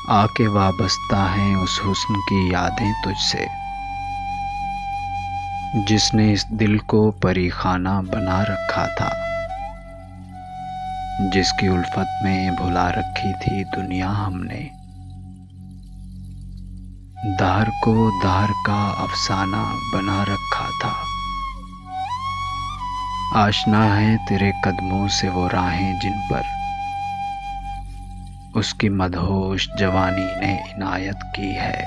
آ کے وابستہ ہیں اس حسن کی یادیں تجھ سے، جس نے اس دل کو پری خانہ بنا رکھا تھا، جس کی الفت میں بھلا رکھی تھی دنیا ہم نے۔ دہر کو دہر کا افسانہ بنا رکھا تھا، آشنا ہے تیرے قدموں سے وہ راہیں جن پر اس کی مدہوش جوانی نے عنایت کی ہے۔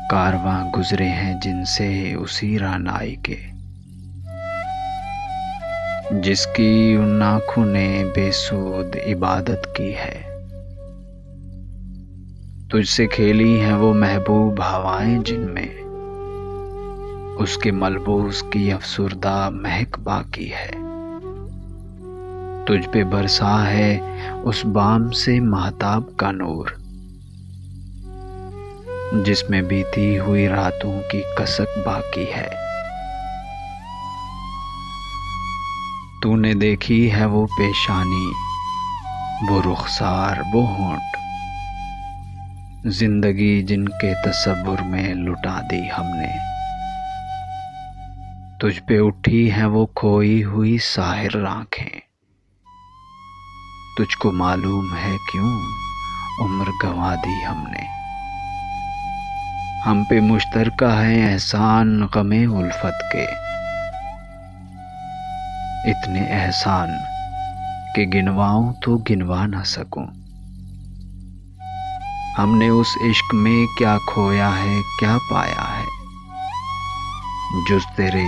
کارواں گزرے ہیں جن سے اسی رعنائی کے، جس کی ان آنکھوں نے بے سود عبادت کی ہے۔ تجھ سے کھیلی ہیں وہ محبوب ہوائیں جن میں اس کے ملبوس کی افسردہ مہک باقی ہے۔ تجھ پہ برسا ہے اس بام سے مہتاب کا نور، جس میں بیتی ہوئی راتوں کی کسک باقی ہے۔ تو نے دیکھی ہے وہ پیشانی، وہ رخسار، وہ ہونٹ، زندگی جن کے تصور میں لٹا دی ہم نے۔ تجھ پہ اٹھی ہیں وہ کھوئی ہوئی ساحر آنکھیں، تجھ کو معلوم ہے کیوں عمر گنوا دی ہم نے۔ ہم پہ مشترکہ ہے احسان غم الفت کے، اتنے احسان کہ گنواؤں تو گنوا نہ سکوں۔ ہم نے اس عشق میں کیا کھویا ہے کیا پایا ہے، جز تیرے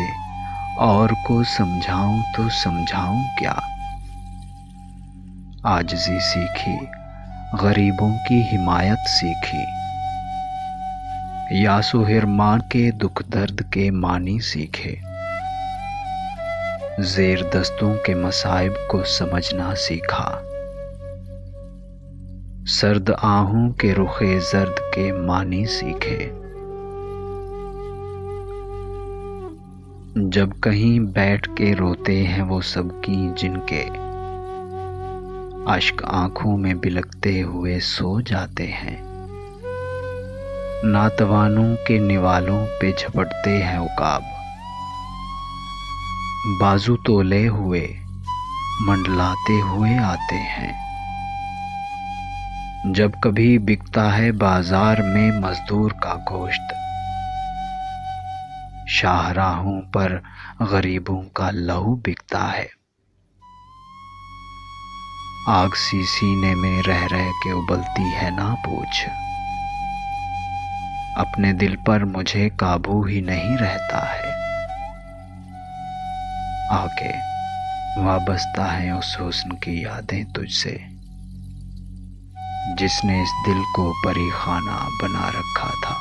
اور کو سمجھاؤں تو سمجھاؤں کیا۔ عاجزی سیکھی، غریبوں کی حمایت سیکھی، یاس و حرمان کے دکھ درد کے معنی سیکھے، زیر دستوں کے مصائب کو سمجھنا سیکھا، سرد آہوں کے رخ زرد کے معنی سیکھے۔ جب کہیں بیٹھ کے روتے ہیں وہ سب کی جن کے اشک آنکھوں میں بلکتے ہوئے سو جاتے ہیں، ناتوانوں کے نوالوں پہ جھپٹتے ہیں عقاب، بازو تولے ہوئے منڈلاتے ہوئے آتے ہیں۔ جب کبھی بکتا ہے بازار میں مزدور کا گوشت، شاہراہوں پر غریبوں کا لہو بکتا ہے۔ آگ سی سینے میں رہ رہ کے ابلتی ہے نہ پوچھ، اپنے دل پر مجھے قابو ہی نہیں رہتا ہے۔ آ کے وابستہ ہیں اس حسن کی یادیں تجھ سے، جس نے اس دل کو پری خانہ بنا رکھا تھا۔